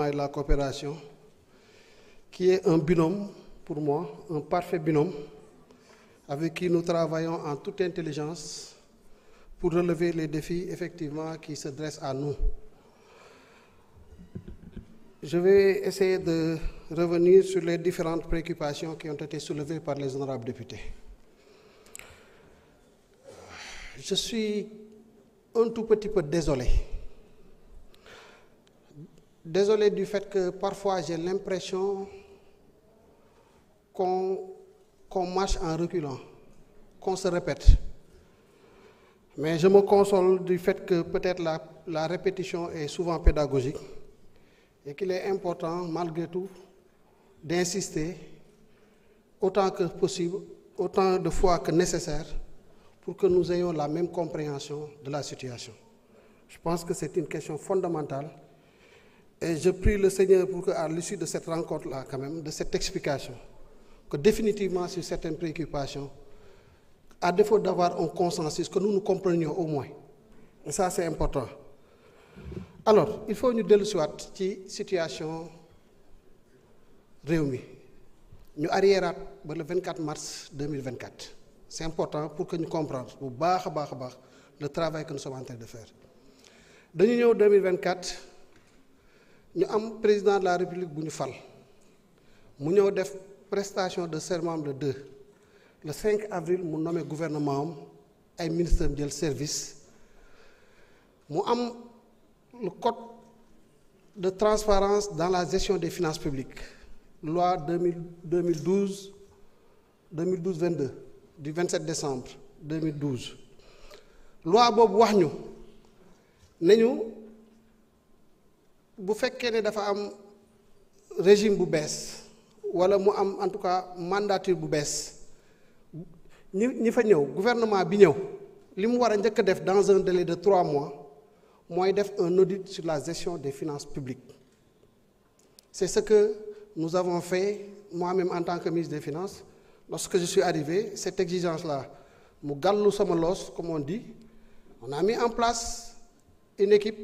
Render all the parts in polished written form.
et la coopération, qui est un binôme pour moi, un parfait binôme, avec qui nous travaillons en toute intelligence pour relever les défis effectivement qui se dressent à nous. Je vais essayer de revenir sur les différentes préoccupations qui ont été soulevées par les honorables députés. Je suis un tout petit peu désolé. Désolé du fait que parfois j'ai l'impression qu'on marche en reculant, qu'on se répète. Mais je me console du fait que peut-être la répétition est souvent pédagogique et qu'il est important, malgré tout, d'insister autant que possible, autant de fois que nécessaire, pour que nous ayons la même compréhension de la situation. Je pense que c'est une question fondamentale et je prie le Seigneur pour qu'à l'issue de cette rencontre-là, quand même, de cette explication, que définitivement sur certaines préoccupations, à défaut d'avoir un consensus, que nous nous comprenions au moins. Et ça, c'est important. Alors, il faut ñu dellu si waat ci situation réew mi ñu arriéraat ba le 24 mars 2024. C'est important pour que ñu comprendre bu baax a baax le travail que nous sommes en train de faire. Dañu ñëw 2024 ñu am président de la République bu ñu fal mu ñëw def prestation de serment le 2 le 5 avril mu nommé gouvernement am ay ministres jël service mu am le code de transparence dans la gestion des finances publiques loi 2012-22 du 27 décembre 2012 loi boobu wax ñu ne ñu bu fekkee ne dafa am régime bu bees wala mu am en tout cas mandature bu bees ñi fa ñëw gouvernement bi ñëw li mu war a njëkk a def dans un délai de 3 mois mooy def un audit sur la gestion des finances publiques. C'est ce que nous avons fait moi-même en tant que ministre des Finances. Lorsque je suis arrivé, cette exigence-là mu gàllu sama loos comme on dit, on a mis en place une équipe,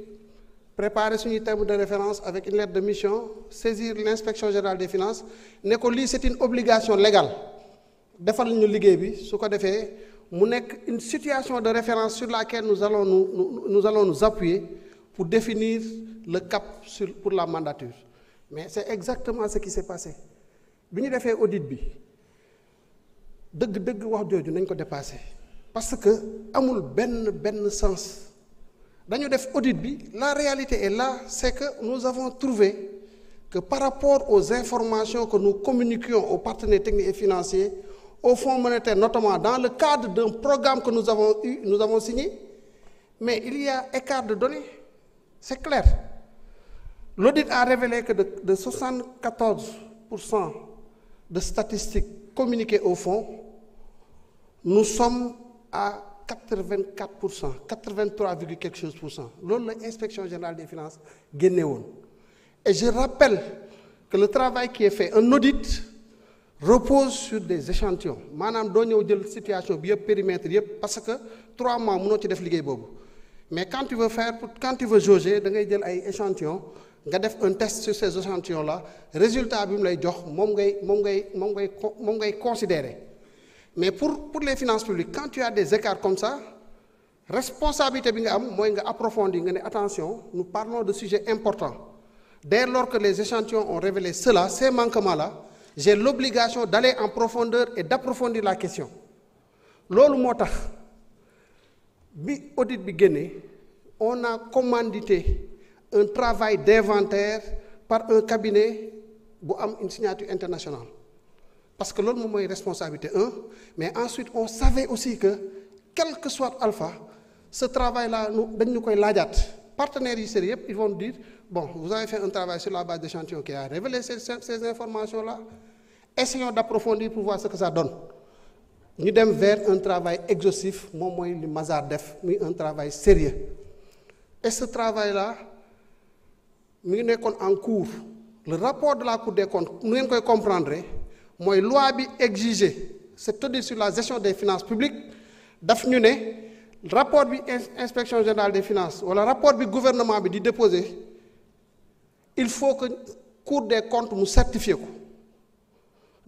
préparer suñuy terme de référence avec une lettre de mission, saisir l'inspection générale des finances ne ko lii c'est une obligation légale defal ñu liggéey bi su ko defee mu nekk une situation de référence sur laquelle nous allons nous appuyer pour définir le cap pour la mandature. Mais c'est exactement ce qui s'est passé bi ñu defee audit bi dëgg wax jooju nañ ko dépassé parce que amul benn sens dañu def audit bi la réalité est là, c'est que nous avons trouvé que par rapport aux informations que nous communiquions aux partenaires techniques et financiers, au Fonds monétaire notamment dans le cadre d'un programme que nous avons signé, mais il y a écart de données, c'est clair. L'audit a révélé que de 74% de statistiques communiquées au Fonds, nous sommes à 84%, 83, quelque chose pour cent. Loolu la inspection générale des finances génne woon. Et je rappelle que le travail qui est fait, un audit repose sur des échantillons maanaam doo ñëw jël situation bi yëpp périmètre yëpp parce que 3 mois mënoo ci def liggéey boobu mais quand tu veux jauger da ngay jël ay échantillons nga def un test sur ces échantillons là résultat bi mu lay jox moom ngay considérer mais pour les finances publiques quand tu as des écarts comme ça responsabilité bi nga am mooy nga approfondir nga ne attention nous parlons de sujets importants dès lors que les échantillons ont révélé cela ces manquements là j'ai l'obligation d'aller en profondeur et d'approfondir la question loolu moo tax bi audit bi génnee on a commandité un travail d'inventaire par un cabinet bu am une signature internationale parce que loolu moom mooy responsabilité mais ensuite on savait aussi que quel que soit alpha ce travail là dañ ñu koy laajaat partenaires yi sérieux yëpp ils vont dire bon vous avez fait un travail sur la base d'échantillons qui a révélé ces informations là essayons d'approfondir pour voir ce que ça donne ñu dem vers un travail exhaustif moom mooy li Mazars def muy un travail sérieux et ce travail là mi ngi nekkoon en cours le rapport de la Cour des comptes nu ngeen koy comprendre mooy loi bi exiger cet audit sur la gestion des finances publiques daf ñu ne rapport bi inspection générale des finances wala rapport bi gouvernement bi di déposer il faut que Cour des comptes mu certifier ko.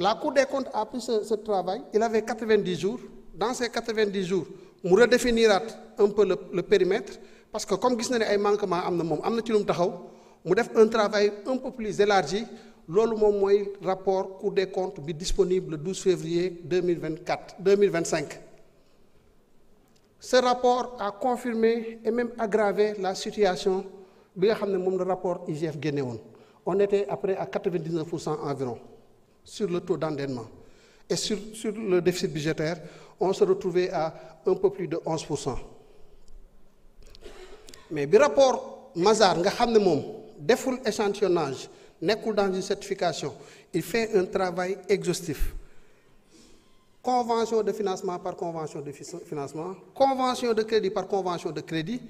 La Cour des comptes a pris ce travail, il avait 90 jours. Dans ces 90 jours, mu redéfiniraat un peu le périmètre, parce que comme gis na ne ay manquements am na moom am na ci lu mu taxaw mu def un travail un peu plus élargi. Loolu moom mooy rapport Cour des comptes bi disponible le 12 février 2025. Ce rapport a confirmé et même aggravé la situation bi nga xam ne moom le rapport IGF génne woon. On était après à 99% environ sur le taux d'endettement. Et sur le déficit budgétaire, on se retrouvait à un peu plus de 11%. Mais bi rapport Mazars nga xam ne moom deful échantillonnage, nekkul dans une certification, il fait un travail exhaustif. Convention de financement par convention de financement, convention de crédit par convention de crédit.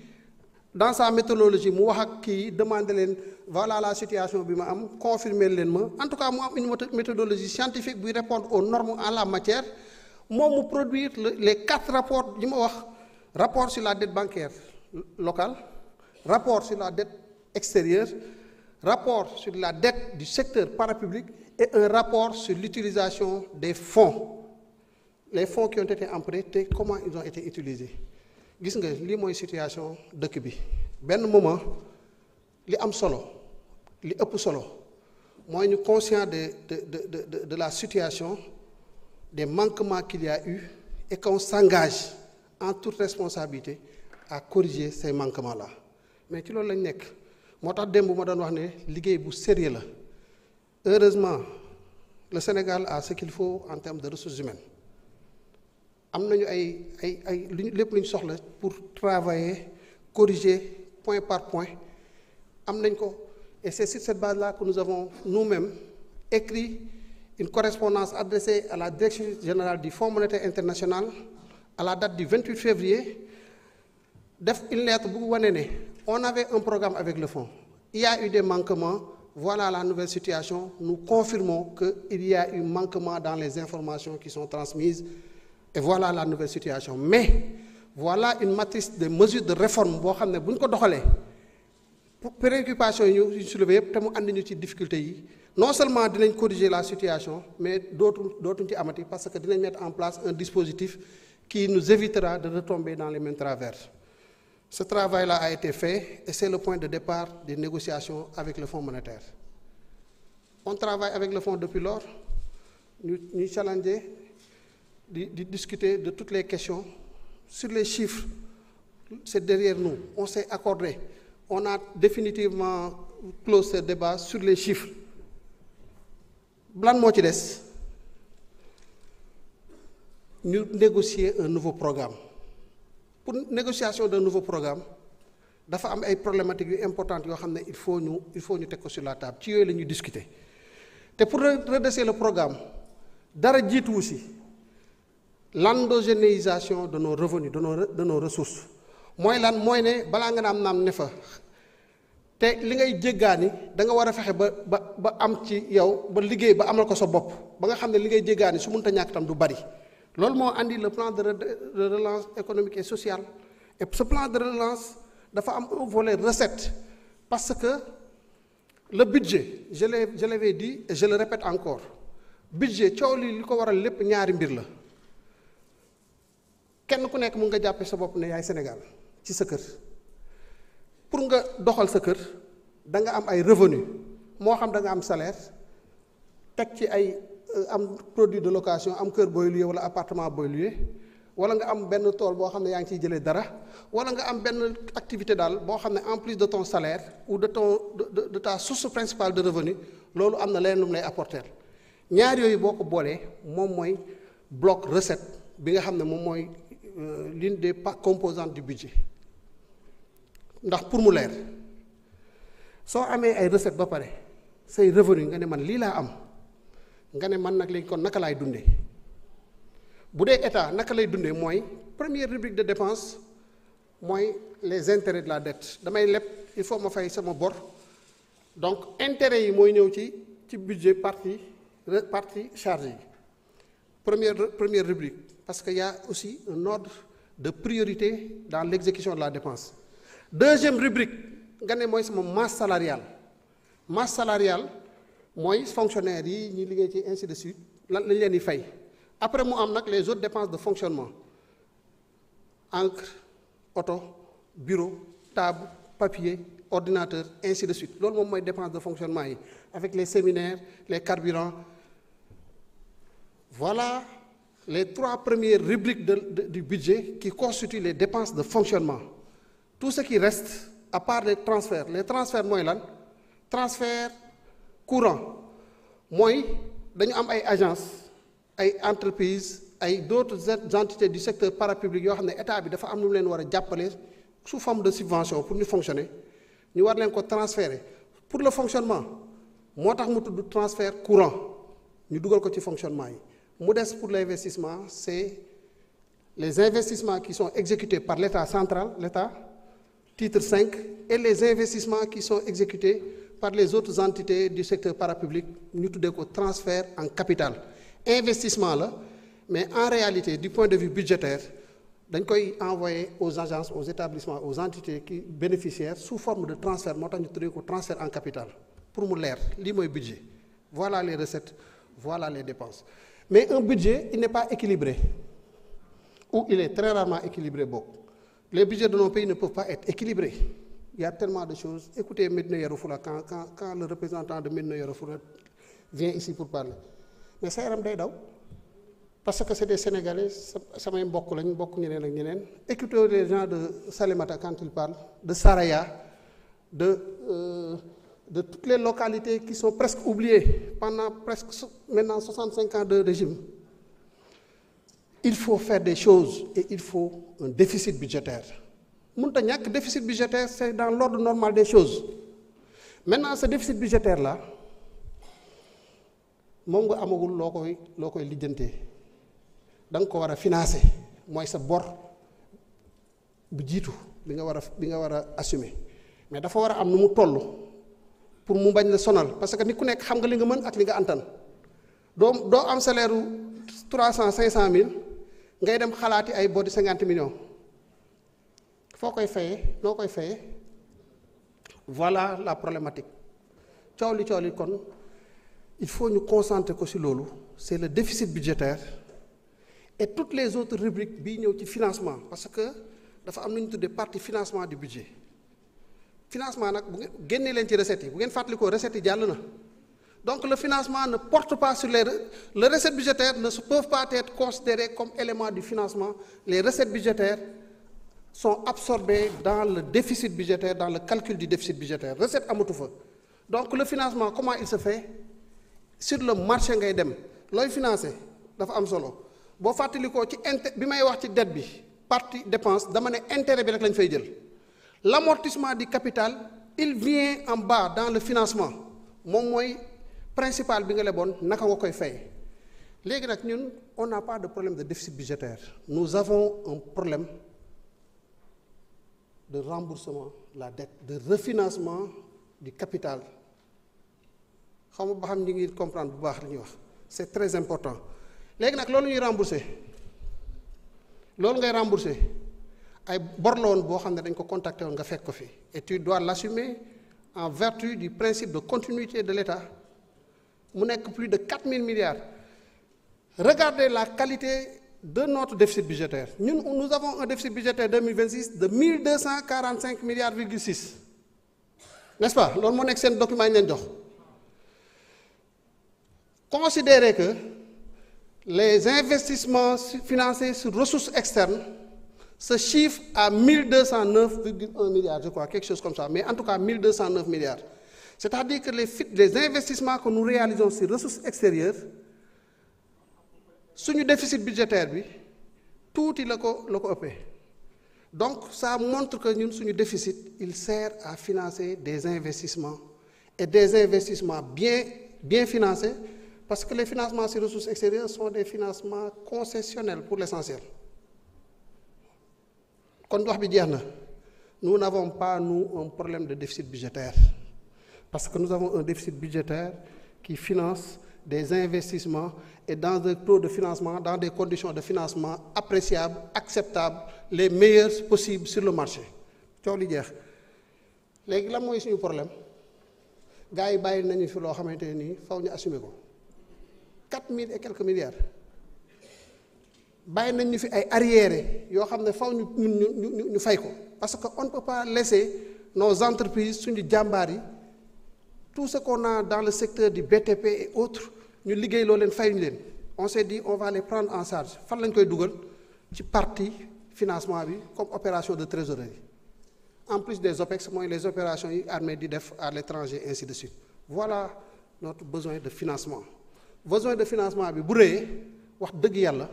Dans sa méthodologie mu wax ak kii demande leen voilà la situation bi ma am confirmer leen ma en tout cas mu am une méthodologie scientifique buy répondre aux normes en la matière moom mu produire les 4 rapports yi ma wax: rapport sur la dette bancaire locale, rapport sur la dette extérieure, rapport sur la dette du secteur parapublic et un rapport sur l'utilisation des fonds, les fonds qui ont été empruntés, comment ils ont été utilisés. Gis nga lii mooy situation dëkk bi benn moment li am solo li ëpp solo mooy ñu conscient de la situation, des manquements qu'il y a eu et qu'on s'engage en toute responsabilité à corriger ces manquements-là. Mais ci loolu lañ nekk moo tax démb ma doon wax ne liggéey bu sérieux la. Heureusement le Sénégal a ce qu'il faut en termes de ressources humaines. Am nañu ay lépp lu ñu soxla pour travailler corriger point par point am nañ ko, et c'est sur cette base-là que nous avons nous-mêmes écrit une correspondance adressée à la direction générale du Fonds monétaire international à la date du 28 février def une lettre bu wane ne on avait un programme avec le fonds, il y a eu des manquements, voilà la nouvelle situation, nous confirmons qu'il y a eu manquement dans les informations qui sont transmises. Et voilà la nouvelle situation. Mais voilà une matrice de mesures de réforme boo xam ne bu ñu ko doxalee préoccupation yi ñu soulevé yëpp te mu andi ñu ci difficulté yi non seulement dinañ corriger la situation mais dootuñ ci amati parce que dinañ mettre en place un dispositif qui nous évitera de retomber dans les mêmes travers. Ce travail-là a été fait et c'est le point de départ des négociations avec le Fonds monétaire. On travaille avec le Fonds depuis lors, ñu challenger de discuter de toutes les questions. Sur les chiffres, c'est derrière nous. On s'est accordé. On a définitivement clos ce débat sur les chiffres. Lan moo ci des ñu négocier un nouveau programme. Pour négociation d'un nouveau programme dafa am ay problématiques yu importantes yoo xam ne il faut ñu teg ko sur la table ci yooyu la ñuy discuter te pour redresser le programme dara jiituwu si l'endogénéisation de nos revenus de nos ressources. Mooy lan mooy ne balaa nga naam ne fa te li ngay jéggaani da nga war a fexe ba am ci yow ba liggéey ba amal ko sa bopp ba nga xam ne li ngay jéggaani su mënta ñàkk tam du bari. Loolu moo andi le plan de relance économique et sociale. Et ce plan de relance dafa am un volet recette parce que le budget je l'avais dit et je le répète encore, budget coow li ko waral lépp ñaari mbir la. Kenn ku nekk mun nga jàppe sa bopp ne yaay Sénégal ci sa kër pour nga doxal sa kër da nga am ay revenu moo xam da nga am salaire teg ci ay am produit de location am kër booy loué wala appartement booy loué wala nga am benn tool boo xam ne yaa ngi ciy jëlee dara wala nga am benn activité daal boo xam ne en plus de ton salaire ou de ta source principale de revenu loolu am na leneen lu mu lay apporter. Ñaar yooyu boo ko boolee moom mooy bloc recette bi nga xam ne moom mooy l'une des composantes du budget. Ndax pour mu leer soo amee ay recettes ba pare say revenu nga ne man lii laa am nga ne man nag léegi kon naka laay dundee bu dee état naka lay dundee mooy première rubrique de dépense mooy les intérêts de la dette damay leb il faut ma fay sama bor donc intérêts yi mooy ñëw ci budget partie charge yi première rubrique parce qu'il y a aussi un ordre de priorité dans l'exécution de la dépense. Deuxième rubrique nga ne mooy sama masse salariale masse salariale mooy fonctionnaires yi ñi liggéey ci ainsi de suite lan lañ leen di fay après mu am nag les autres dépenses de fonctionnement encre oto bureau table papier ordinateur ainsi de suite loolu moom mooy dépenses de fonctionnement yi avec les séminaires les carburants. Voilà les 3 premières rubriques du budget qui constituent les dépenses de fonctionnement. Tout ce qui reste, à part les transferts mooy lan transfert courant mooy dañu am ay agences ay entreprises ay d'autres entités du secteur parapublic yoo xam ne état bi dafa am lu mu leen war a jàppale sous forme de subvention pour ñu fonctionner ñu war leen ko transférer pour le fonctionnement moo tax mu tudd transfert courant ñu dugal ko ci fonctionnement yi. mu des pour l'investissement, c'est les investissements qui sont exécutés par l'État central, l'État, titre 5, et les investissements qui sont exécutés par les autres entités du secteur parapublic, ñu tuddee ko transfert en capital. Investissement là, mais en réalité, du point de vue budgétaire, dañ koy envoyer aux agences, aux établissements, aux entités qui bénéficiaires sous forme de transfert, moo tax ñu tuddee ko transfert en capital. Pour mu leer, lii mooy budget. Voilà les recettes, voilà les dépenses. Mais un budget, il n'est pas équilibré, ou il est très rarement équilibré. Bon. Les budgets de nos pays ne peuvent pas être équilibrés. Il y a tellement de choses. Écoutez Médina Yoro Foulah, quand le représentant de Médina Yoro Foulah vient ici pour parler. Mais ça yaram day daw parce que c'est des Sénégalais, samay mbokk lañ bokk ñeneen ak ñeneen. Écoutez les gens de Salémata quand ils parlent, de Saraya, de toutes les localités qui sont presque oubliées pendant presque maintenant 65 ans de régime. Il faut faire des choses et il faut un déficit budgétaire. Mënut a ñàkk déficit budgétaire, c'est dans l'ordre normal des choses. Maintenant ce déficit budgétaire là moom nga amagul loo koy lijjantee da nga ko war a financer mooy sa bor bu jiitu bi nga war a assumer mais dafa war a am nu mu toll. Pour mu bañ la sonal parce que nit ku nekk xam nga li nga mën ak li nga antan doo am salaire u 300 500 mille ngay dem xalaati ay bor di 50 millions foo koy fayee noo koy fayee voilà la problématique coow li kon il faut ñu concentrer ko ci loolu c'est le déficit budgétaire et toutes les autres rubriques bii ñëw ci financement parce que dafa am lu ñu tuddee partie financement du budget. Financement nag bu génnee leen ci recettes yi bu ngeen fàttalikoo recettes yi jàll na donc le financement ne porte pas sur les recettes budgétaires ne peuvent pas être considérées comme éléments du financement. Les recettes budgétaires sont absorbées dans le déficit budgétaire, dans le calcul du déficit budgétaire. Recette amatu fa donc le financement comment il se fait sur le marché ngay dem looy financer dafa am solo boo fàttalikoo ci bi may wax ci dette bi partie dépense dama ne intérêt bi rek lañ fay jël. L'amortissement du capital, il vient en bas dans le financement moom mooy principal bi nga leboon naka nga koy fay léegi nag ñun on n'a pas de problème de déficit budgétaire nous avons un problème de remboursement de la dette de refinancement du capital xam nga ba xam ñi ngi comprendre bu baax li ñuy wax c'est très important léegi nag loolu ñuy rembourser loolu ngay rembourser ay bor la woon boo xam ne dañ ko contacté woon nga fekk ko fi et tu dois l'assumer en vertu du principe de continuité de l'État mu nekk plus de 4 000 milliards regardez la qualité de notre déficit budgétaire nous avons un déficit budgétaire 2026 de 1245 milliards,6 n'est-ce pas loolu moo nekk seen document yi leen jox considérez que les investissements financés sur ressources externes se chiffre à 1209,1 milliards, je crois, quelque chose comme ça, mais en tout cas 1209 milliards. C'est-à-dire que les investissements que nous réalisons sur ressources extérieures, suñu déficit budgétaire bi tuuti la ko ëppee donc ça montre que ñun suñu déficit il sert à financer des investissements et des investissements bien financés parce que les financements sur ressources extérieures sont des financements concessionnels pour l'essentiel. Kon wax bi jeex na nous n'avons pas un problème de déficit budgétaire parce que nous avons un déficit budgétaire qui finance des investissements et dans des taux de financement dans des conditions de financement appréciables acceptables les meilleures possibles sur le marché coow li jeex léegi lan mooy suñu problème gars yi bàyyi nañu fi loo xamante ne nii faw ñu assumer ko 4000 et quelques milliards bàyyi nañ ñu fi ay arriérés yoo xam ne faw ñu fay ko parce que on ne peut pas laisser nos entreprises suñu jàmbaar yi tout ce qu'on a dans le secteur du BTP et autres ñu liggéey loo leen fayuñu leen on s'est dit on va les prendre en charge fan lañ koy dugal ci partie financement bi comme opération de trésorerie en plus des OPEX mooy les opérations yi armée di def à l'étranger ainsi de suite voilà notre besoin de financement bi bu rëyee wax dëgg yàlla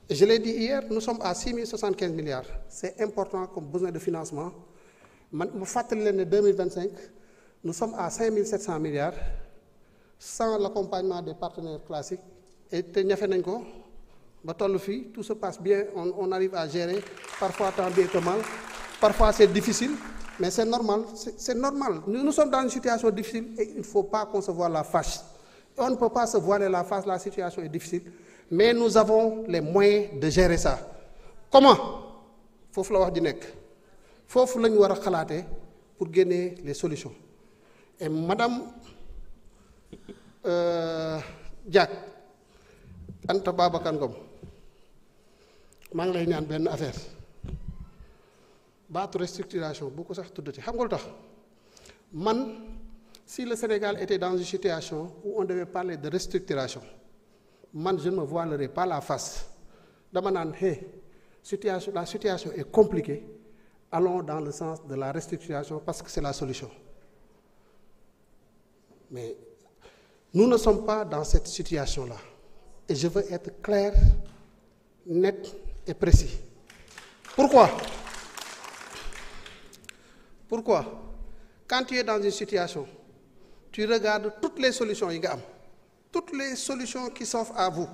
je l'ai dit hier nous sommes à 6075 milliards c'est important comme besoin de financement man mu fàttali leen ne 2025 nous sommes à 5700 milliards sans l'accompagnement des partenaires classiques et te ñafe nañ ko ba toll fii tout se passe bien on arrive à gérer parfois tant bien que mal parfois c'est difficile mais c'est normal c'est normal nous sommes dans une situation difficile et il ne faut pas qu'on se voile la face on ne peut pas se voiler la face la situation est difficile mais nous avons les moyens de gérer ça comment foofu la wax di nekk foofu la ñu war a xalaatee pour génner les solutions et madame Diack Anta Babacar Ngom maa ngi lay ñaan benn affaire baatu restructuration bu ko sax tuddati xam nga lu tax man si le Sénégal était dans une situation où on devait parler de restructuration man je ne me voilerai pas la face dama naan la situation est compliquée allons dans le sens de la restructuration parce que c'est la solution mais nous ne sommes pas dans cette situation-là et je veux être clair net et précis pourquoi quand tu es dans une situation tu regardes toutes les solutions yi nga am toutes les solutions qui s'offrent à vous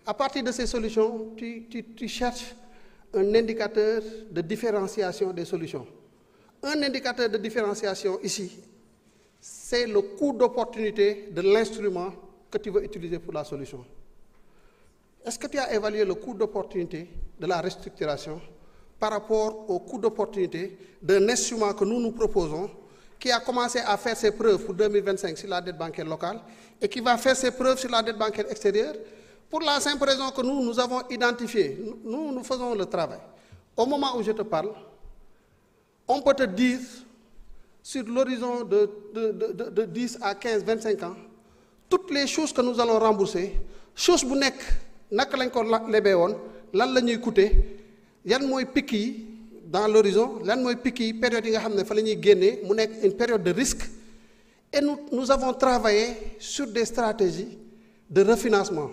à partir de ces solutions tu cherches un indicateur de différenciation des solutions un indicateur de différenciation ici c'est le coût d'opportunité de l'instrument que tu veux utiliser pour la solution est-ce que tu as évalué le coût d'opportunité de la restructuration par rapport au coût d'opportunité d'un instrument que nous proposons qui a commencé à faire ses preuves pour 2025 sur la dette bancaire locale et qui va faire ses preuves sur la dette bancaire extérieure pour la simple raison que nous avons identifié, nous faisons le travail. Au moment où je te parle, on peut te dire sur l'horizon de 10 à 15, 25 ans, toutes les choses que nous allons rembourser, chose bu nekk naka lañ ko lebee woon lan la ñuy coûter yan mooy pic yi dans l'horizon lan mooy pic yi période yi nga xam ne fa la ñuy génnee mu nekk une période de risque et nous avons travaillé sur des stratégies de refinancement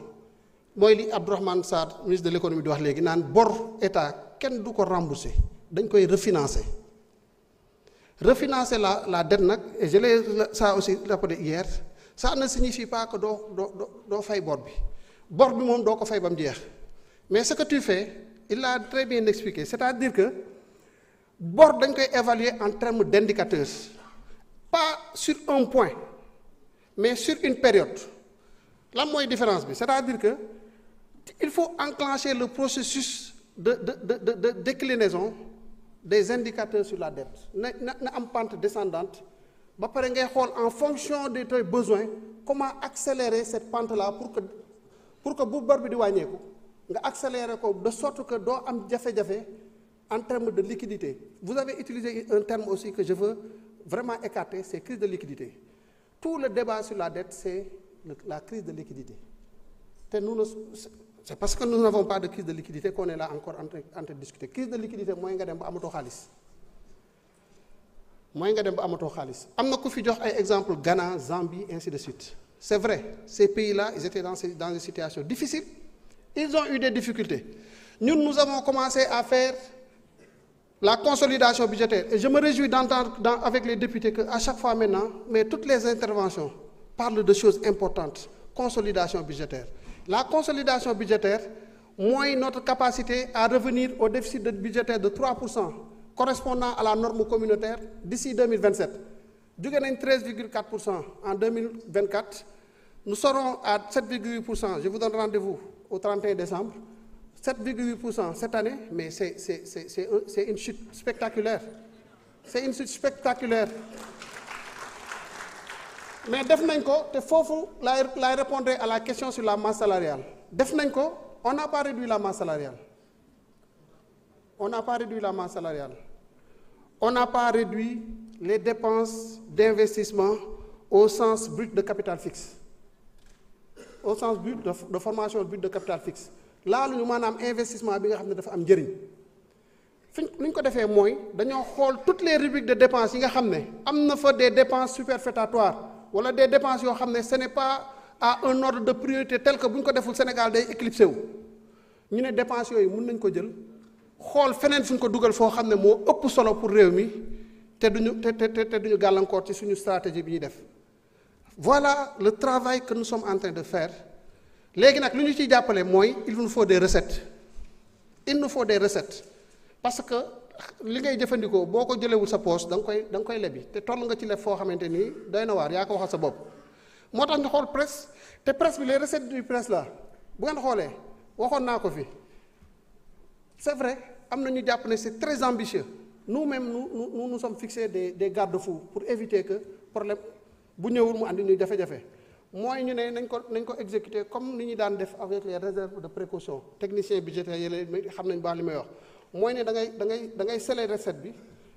mooy li Abdourahmane Sarr ministre de l'économie di wax léegi naan bor état kenn du ko rembourser dañ koy refinancer la dette nag et je l'ai ça aussi rappelé hier ça ne signifie pas que doo fay bor bi moom doo ko fay ba mu jeex mais ce que tu fais il l'a très bien expliqué c'est-à-dire que bor dañ koy évaluer en termes d'indicateurs pas sur un point mais sur une période lan mooy différence bi c'est-à-dire que il faut enclencher le processus de déclinaison des indicateurs sur la dette na am pente descendante ba pare ngay xool en fonction de tes besoins comment accélérer cette pente-là pour que bu bor bi di wàññeeku nga accélérer ko de sorte que doo am jafe-jafe en termes de liquidité vous avez utilisé un terme aussi que je veux vraiment écarter c'est crise de liquidité tout le débat sur la dette c'est la crise de liquidité c'est parce que nous n'avons pas de crise de liquidité qu'on est là encore en train de discuter crise de liquidité mooy nga dem ba amatoo xaalis am na ku fi jox ay exemple Ghana Zambie ainsi de suite c'est vrai ces pays-là ils étaient dans une situation difficile ils ont eu des difficultés nous avons commencé à faire la consolidation budgétaire et je me réjouis d'entendre avec les députés que à chaque fois maintenant mais toutes les interventions parlent de choses importantes consolidation budgétaire la consolidation budgétaire mooy notre capacité à revenir au déficit budgétaire de 3% correspondant à la norme communautaire d'ici 2027 jóge nañ 13,4% en 2024 nous serons à 7,8% je vous donne rendez-vous au 31 décembre 7,8% cette année mais c'est une chute spectaculaire c'est une chute spectaculaire mais def nañ ko te foofu laay répondre à la question sur la masse salariale def nañ ko on n'a pas réduit la masse salariale on n'a pas réduit la masse salariale on n'a pas réduit les dépenses d'investissement au sens brut de capital fixe au sens brut de formation brut de capital fixe laalu ñu maanaam investissement bi nga xam ne dafa am njëriñ fi ñu ko defee mooy dañoo xool toutes les rubriques de dépenses yi nga xam ne am na fa des dépenses superfétatoires wala des dépenses yoo xam ne ce n'est pas à un ordre de priorité tel que bu ñu ko deful Sénégal day éclipsé wu ñu ne dépenses yooyu mën nañ ko jël xool feneen fu ñu ko dugal foo xam ne moo ëpp solo pour réew mi te duñu gàllankoor ci suñu stratégie bi ñuy def voilà le travail que nous sommes en train de faire léegi nag lu ñu ciy jàppale mooy il nous faut des recettes il nous faut des recettes parce que li ngay jëfandikoo boo ko jëlewul sa poche da nga koy lebi te toll nga ci leb foo xamante nii doy na waar yaa ko waxal sa bopp moo tax ñu xool presse te presse bi les recettes du presse là bu ngeen xoolee waxoon naa ko fi c'est vrai am na ñu jàpp ne c'est très ambitieux nous-mêmes nous sommes fixés des garde-fous pour éviter que problème bu ñëwul mu andi ñu jafe-jafe mooy ñu ne nañ ko exécuter comme ni ñu daan def avec les réserves de précaution technicien budgétaire yële xam nañ baax li may wax mooy ne da ngay sceller recette bi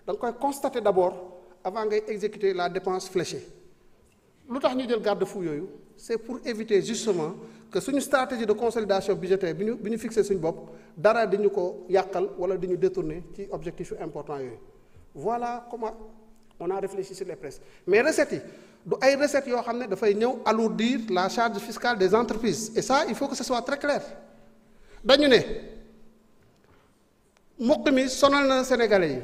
da nga koy constater d'abord avant ngay exécuter la dépense fléchée lu tax ñu jël garde-fou yooyu c'est pour éviter justement que suñu stratégie de consolidation budgétaire bi ñu fixé suñu bopp dara di ñu ko yàqal wala di ñu détourner ci objectif important yooyu voilà comment on a réfléchi sur les presses mais recettes yi du ay recettes yoo xam ne dafay ñëw alourdir la charge fiscale des entreprises et ça il faut que ce soit très clair dañu ne mukk mi sonal na Sénégalais yi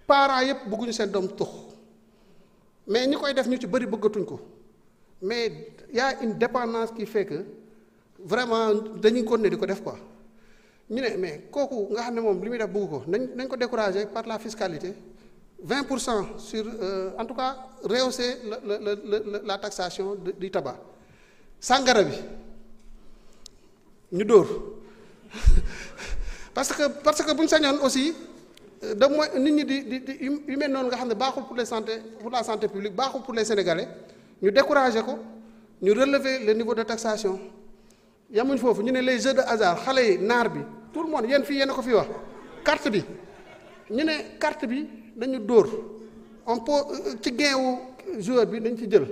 parents yëpp bëgguñu seen doom tux mais ñi koy def ñu ci bëri bëggatuñ ko mais y a une dépendance qui fait que vraiment dañuy continuer di ko def quoi ñu ne mais kooku nga xam ne moom li muy def bëgg ko nañ ko décourager par la fiscalité 20% sur en tout cas rehausser la taxation du tabac sàngara bi ñu dóor parce que bu ñu sañoon aussi de mooy nit ñi di yu mel noonu nga xam ne baaxul pour la santé publique baaxul pour les Sénégalais ñu décourager ko ñu relever le niveau de taxation yamuñ foofu ñu ne les jeux de hasard xale yi naar bi tout le monde yéen fii yéen a ko fi wax carte bi ñu ne carte bi dañu dóor on peut ci gain wu joueur bi dañ ci jël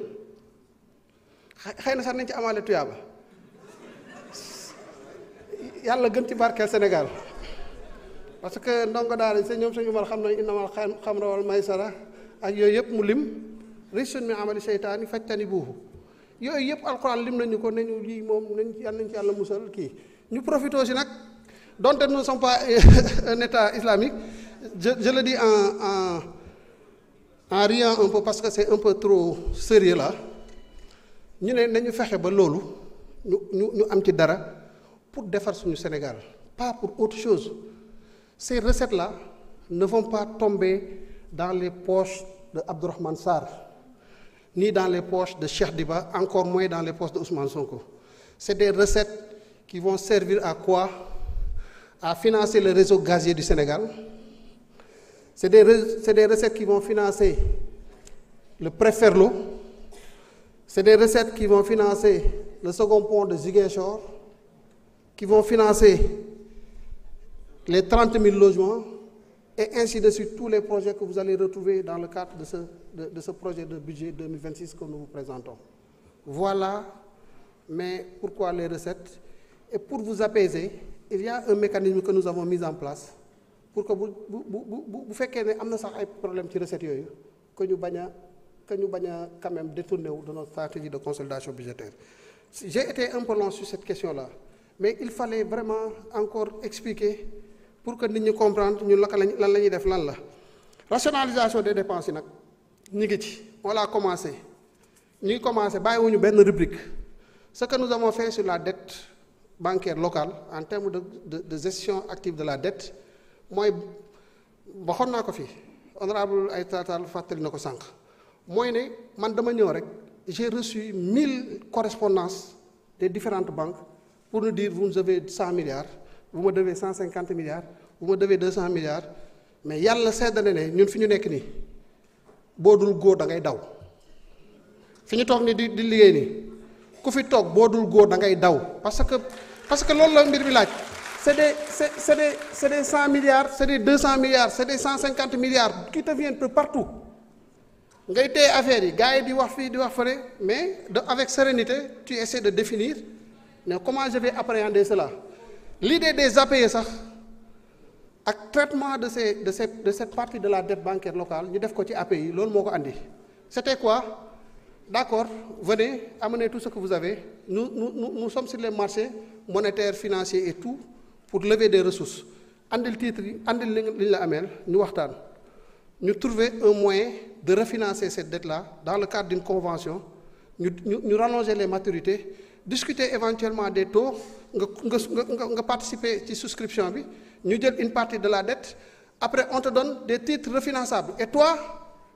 xëy na sax nañ ci amaale tuyaaba yàlla gën ci barkeel Sénégal parce que ndongo daara sa ñoom suñu mal xam nañ innamal xamra wal maysara ak yooyu yëpp mu lim rijsun min amali seytaani fajtanibuuhu yooyu yëpp alxuraan lim nañu ko nañu lii moom nañ ci yàlla musal kii ñu profité aussi nag donte nous ne sommes pas un état islamique je le dis en riant un peu parce que c'est un peu trop sérieux là ñu ne nañu fexe ba loolu ñu am ci dara pour defar suñu Sénégal pas pour autre chose ces recettes là ne vont pas tomber dans les poches de Abdourahmane Sarr ni dans les poches de Cheikh Diba encore moins dans les poches de Ousmane Sonko c'est des recettes qui vont servir à quoi? À financer le réseau gazier du Sénégal. C'est des recettes qui vont financer le Préferlo. C'est des recettes qui vont financer le second pont de Ziguinchor, qui vont financer les 30 000 logements, et ainsi de suite, tous les projets que vous allez retrouver dans le cadre de ce projet de budget 2026 que nous vous présentons. Voilà, mais pourquoi les recettes? Et pour vous apaiser, il y a un mécanisme que nous avons mis en place pour que bu fekkee ne am na sax ay problème ci recettes yooyu que ñu bañ a quand même détourner wu de notre stratégie de consolidation budgétaire. J'ai été un peu long sur cette question-là, mais il fallait vraiment encore expliquer pour que nit ñi comprendre ñun lan la ñuy def lan la. Rationalisation des dépenses yi nag ñu ngi ci on l'a commencé ñu ngi commencé bàyyiwuñu benn rubrique. Ce que nous avons fait sur la dette bancaire locale en termes de gestion active de la dette mooy waxoon naa ko fi honorable ay tatal fàttali na ko sànq mooy ne man dama ñëw rek j'ai reçu 1000 correspondances des différentes banques pour nous dire vous nous devez 100 milliards vous me devez 150 milliards vous me devez 200 milliards mais yàlla sedd na ne ñun fi ñu nekk nii boo dul góor da ngay daw fi ñu toog ni di liggéey nii ku fi toog boo dul góor da ngay daw parce que loolu la mbir bi laaj c'est des 100 milliards c'est des 200 milliards c'est des 150 milliards qui te viennent de partout ngay téye affaire yi gars yi di wax fii di wax fële mais avec sérénité tu essaies de définir mais comment je vais appréhender cela l'idée des APE sax ak traitement de cette partie de la dette bancaire locale ñu def ko ci APE yi loolu moo ko andi c'était quoi d'accord venez amenez tout ce que vous avez nous sommes sur les marchés monétaires financiers et tout pour lever des ressources andil titre yi andil li ñu la ameel ñu waxtaan ñu trouver un moyen de refinancer cette dette-là dans le cadre d'une convention ñu rallonger les maturités discuter éventuellement des taux nga participer ci souscription bi ñu jël une partie de la dette après on te donne des titres refinançables et toi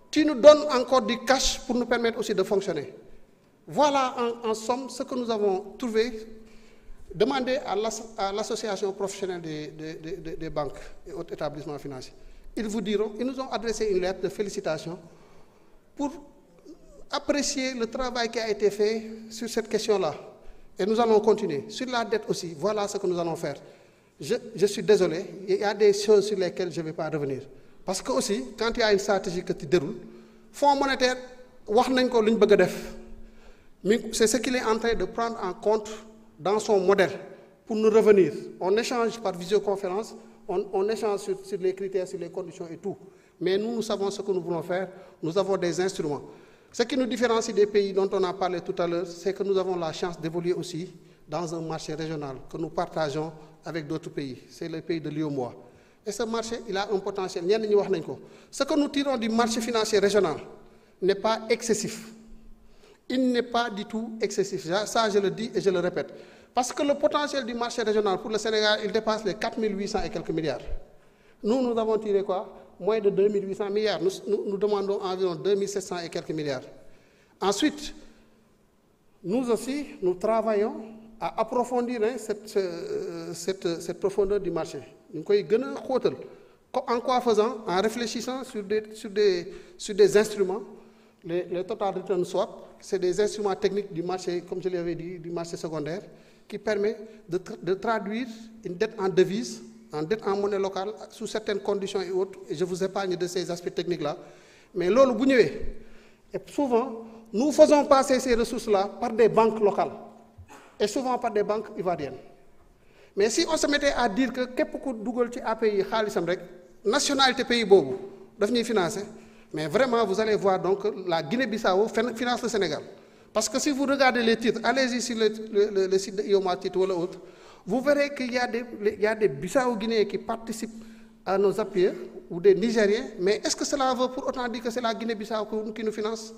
tu nous donnes encore du cash pour nous permettre aussi de fonctionner voilà en somme ce que nous avons trouvé. Demandez à l'association professionnelle des banques et autres établissements financiers. Ils nous ont adressé une lettre de félicitations pour apprécier le travail qui a été fait sur cette question-là. Et nous allons continuer. Sur la dette aussi, voilà ce que nous allons faire. Je suis désolé, il y a des choses sur lesquelles je ne vais pas revenir. Parce que aussi, quand il y a une stratégie que tu déroules, Fonds monétaire, c'est ce qu'il est en train de prendre en compte dans son modèle pour nous revenir. On échange par visioconférence, on échange sur les critères, sur les conditions et tout. Mais nous savons ce que nous voulons faire, nous avons des instruments. Ce qui nous différencie des pays dont on a parlé tout à l'heure, c'est que nous avons la chance d'évoluer aussi dans un marché régional que nous partageons avec d'autres pays. C'est le pays de l'UEMOA. Et ce marché, il a un potentiel. Ce que nous tirons du marché financier régional n'est pas excessif. Il n'est pas du tout excessif. Ça, je le dis et je le répète. Parce que le potentiel du marché régional pour le Sénégal, il dépasse les 4800 et quelques milliards. Nous avons tiré quoi? Moins de 2800 milliards. Nous demandons environ 2700 et quelques milliards. Ensuite, nous aussi, nous travaillons à approfondir cette profondeur du marché. En quoi faisant? En réfléchissant sur des instruments. Les total return swap, c'est des instruments techniques du marché, comme je l'avais dit, du marché secondaire, qui permet de traduire une dette en devise, en dette en monnaie locale, sous certaines conditions et autres. Et je vous épargne de ces aspects techniques-là. Mais là, et souvent, nous faisons passer ces ressources-là par des banques locales, et souvent par des banques ivoiriennes. Mais si on se mettait à dire que beaucoup de API, nationalité pays bobo, devenir financé, mais vraiment, vous allez voir donc la Guinée-Bissau finance le Sénégal. Parce que si vous regardez les titres, allez-y sur le site de IOMA Titre ou l'autre, vous verrez qu'il y a des Bissau-Guinéens qui participent à nos appuis, ou des Nigériens, mais est-ce que cela veut pour autant dire que c'est la Guinée-Bissau qui nous finance?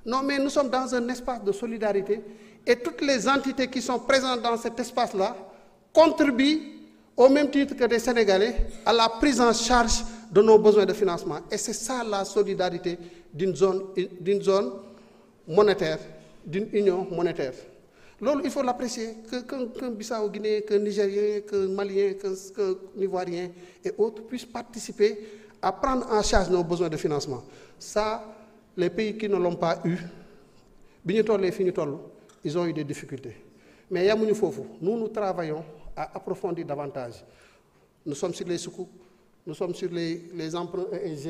Non, mais nous sommes dans un espace de solidarité, et toutes les entités qui sont présentes dans cet espace-là contribuent au même titre que des Sénégalais à la prise en charge de nos besoins de financement. Et c'est ça la solidarité d'une zone monétaire, d'une union monétaire. Là, il faut l'apprécier, qu'un Bissau-Guinéen, qu'un Nigérien, qu'un Malien, qu'un Ivoirien et autres puissent participer à prendre en charge nos besoins de financement. Ça, les pays qui ne l'ont pas eu, ils ont eu des difficultés. Mais nous travaillons à approfondir davantage. Nous sommes sur les soukouk, nous sommes sur les emprunts ESG,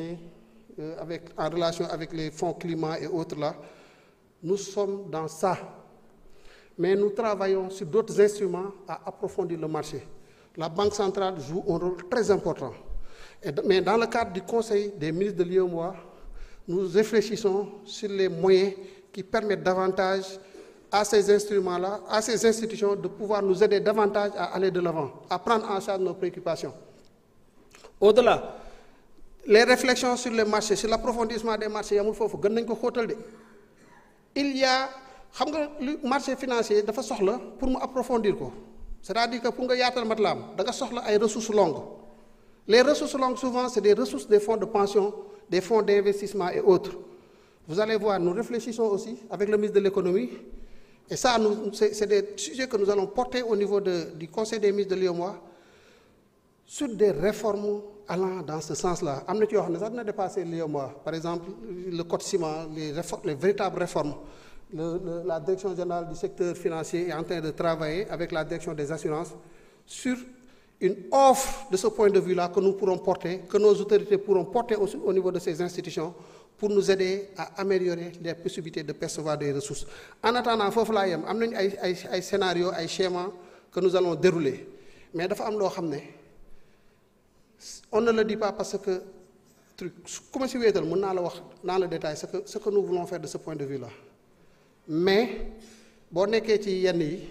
en relation avec les fonds climat et autres là. Nous sommes dans ça. Mais nous travaillons sur d'autres instruments à approfondir le marché. La Banque centrale joue un rôle très important. Mais dans le cadre du Conseil des ministres de l'UEMOA, nous réfléchissons sur les moyens qui permettent davantage à ces instruments-là, à ces institutions, de pouvoir nous aider davantage à aller de l'avant, à prendre en charge nos préoccupations. Au-delà, les réflexions sur les marchés, sur l'approfondissement des marchés, il y a le marché financier pour approfondir. C'est-à-dire que pour nga yaatal matlam, da nga soxla ay ressources longues. Les ressources longues, souvent, c'est des ressources des fonds de pension, des fonds d'investissement et autres. Vous allez voir, nous réfléchissons aussi avec le ministre de l'économie. Et ça, c'est des sujets que nous allons porter au niveau du Conseil des ministres de l'UEMOA sur des réformes allant dans ce sens-là. Nous avons dépassé l'UEMOA. Par exemple, le code ciment, les véritables réformes la direction générale du secteur financier est en train de travailler avec la direction des assurances sur une offre de ce point de vue-là que nous pourrons porter, que nos autorités pourront porter aussi au niveau de ces institutions pour nous aider à améliorer les possibilités de percevoir des ressources. En attendant, foofu laa yem am nañu ay scénarios ay schémas que nous allons dérouler mais dafa am loo xam ne on ne le dit pas parce que truc ku ma si wéetal mën naa la wax dans le détail ce que nous voulons faire de ce point de vue-là mais boo nekkee ci yenn yi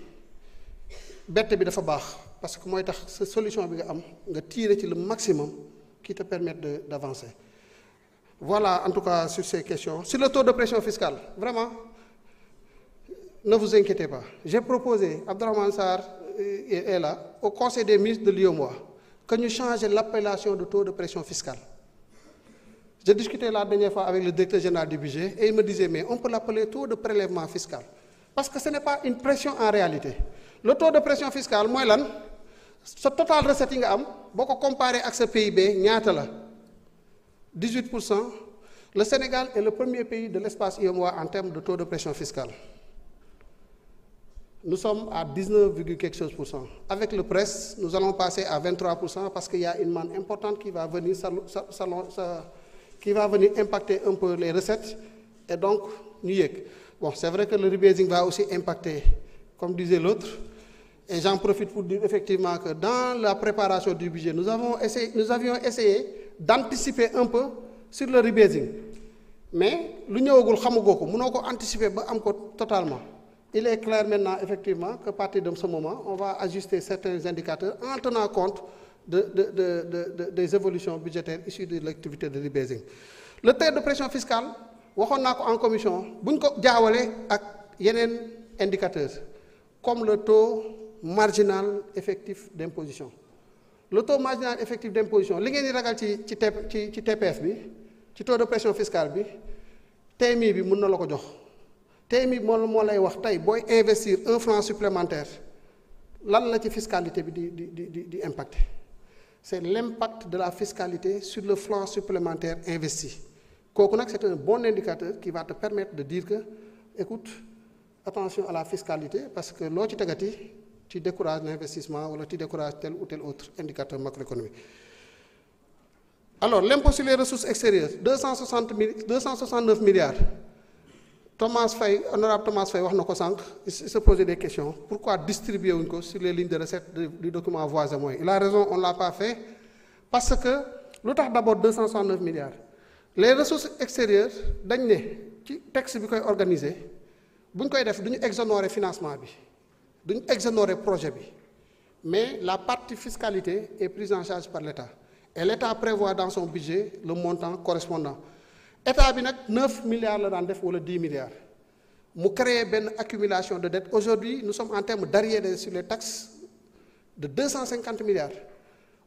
bette bi dafa baax parce que mooy tax sa solution bi nga am nga tirer ci le maximum qui te permettent d'avancer. Voilà en tout cas sur ces questions. Sur le taux de pression fiscale, vraiment, ne vous inquiétez pas. J'ai proposé, Abdourahmane Sarr est là, au Conseil des ministres de l'UEMOA, que nous changions l'appellation de taux de pression fiscale. J'ai discuté la dernière fois avec le directeur général du budget et il me disait, mais on peut l'appeler taux de prélèvement fiscal. Parce que ce n'est pas une pression en réalité. Le taux de pression fiscale, moi, là, ce total recette, si on compare avec ce PIB, ñaata la 18%. Le Sénégal est le premier pays de l'espace UEMOA en termes de taux de pression fiscale. Nous sommes à 19, quelque chose pour cent. Avec le presse, nous allons passer à 23% parce qu'il y a une manne importante qui va venir, qui va venir impacter un peu les recettes. Et donc, bon, c'est vrai que le rebasing va aussi impacter, comme disait l'autre. Et j'en profite pour dire effectivement que dans la préparation du budget, nous avions essayé d'anticiper un peu sur le rebasing. Mais lu ñëwagul xamugoo ko mënoo ko anticiper ba am ko totalement. Il est clair maintenant effectivement qu'à partir de ce moment, on va ajuster certains indicateurs en tenant compte des évolutions budgétaires issues de l'activité de rebasing. Le taux de pression fiscale, waxoon naa ko en commission, bu ñu ko jaawale ak yeneen indicateurs comme le taux marginal effectif d'imposition. Le taux marginal effectif d'imposition, li ngeen di ragal ci TPF bi, ci taux de pression fiscale bi, TMI bi mën na la ko jox. TMI bi moo lay wax tey booy investir 1 franc supplémentaire lan la ci fiscalité bi di impacter. C'est l'impact de la fiscalité sur le franc supplémentaire investi. Kooku nag c'est un bon indicateur qui va te permettre de dire que, écoute, attention à la fiscalité parce que loo ci tegati tu décourages l'investissement ou tu décourages tel ou tel autre indicateur macroéconomique. Alors, l'impôt sur les ressources extérieures, 269 milliards. Honorable Thomas Faye wax na ko sànq, il se posait des questions. Pourquoi distribuer wuñ ko sur les lignes de recettes du document voies et moyens? Il a raison, on ne l'a pas fait parce que lu tax d'abord 269 milliards. Les ressources extérieures dañ ne ci texte bi koy organiser bu ñu koy def du ñu exonérer financement bi. Nous exonérer projet bi mais la partie fiscalité est prise en charge par l'État et l'État prévoit dans son budget le montant correspondant. État bi nag 9 milliards la daan def wala 10 milliards mu créer benn accumulation de dettes. Aujourd'hui nous sommes en termes d'arriérés sur les taxes de 250 milliards.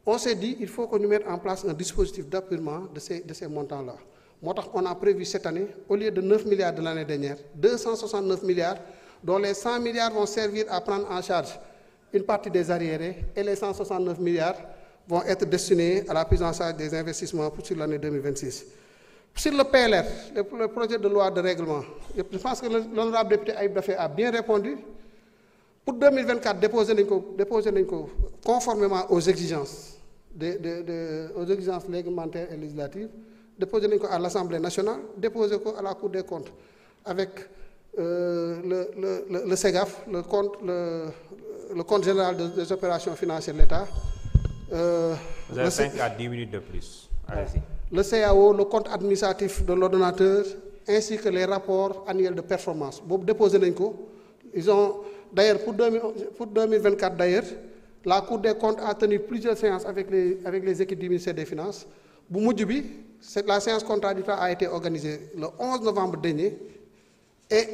On s'est dit il faut que nous mettions en place un dispositif d'appurement de ces montants-là. Moo tax on a prévu cette année au lieu de 9 milliards de l'année dernière 269 milliards dont les 100 milliards vont servir à prendre en charge une partie des arriérés et les 169 milliards vont être destinés à la prise en charge des investissements pour sur l'année 2026. Sur le PLR, le projet de loi de règlement, je pense que l'honorable député Aïb Dafé a bien répondu. Pour 2024, déposer conformément aux exigences, aux exigences réglementaires et législatives, déposer à l'Assemblée nationale, déposer à la Cour des comptes avec le SEGAF, le compte général des opérations financières de l'État. Vous avez 5 à 10 minutes de plus. Allez-y. Le CAO, le compte administratif de l'ordonnateur, ainsi que les rapports annuels de performance. Vous déposez l'inco. Ils ont, d'ailleurs, pour 2024, d'ailleurs, la Cour des comptes a tenu plusieurs séances avec les équipes du ministère des Finances. La séance contradictoire a été organisée le 11 novembre dernier. Et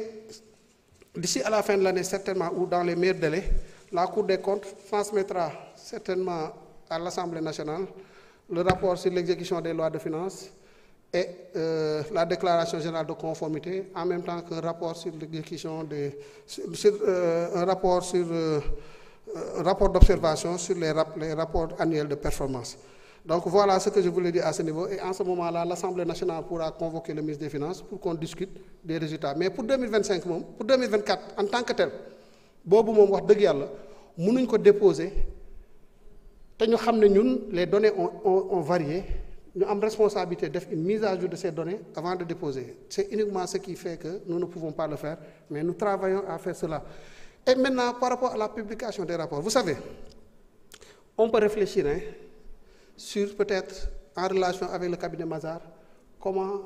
d'ici à la fin de l'année, certainement, ou dans les meilleurs délais, la Cour des comptes transmettra certainement à l'Assemblée nationale le rapport sur l'exécution des lois de finances et la déclaration générale de conformité, en même temps qu'un rapport sur l'exécution un rapport d'observation sur les rapports annuels de performance. Donc voilà ce que je voulais dire à ce niveau. Et en ce moment-là, l'Assemblée nationale pourra convoquer le ministre des Finances pour qu'on discute des résultats. Mais pour 2025 moom pour 2024 en tant que tel boobu moom wax dëgg yàlla mënuñ ko déposer te ñu xam ne ñun les données ont varié ñu am responsabilité def une mise à jour de ces données avant de déposer. C'est uniquement ce qui fait que nous ne pouvons pas le faire, mais nous travaillons à faire cela. Et maintenant, par rapport à la publication des rapports, vous savez, on peut réfléchir sur peut-être en relation avec le cabinet Mazars, comment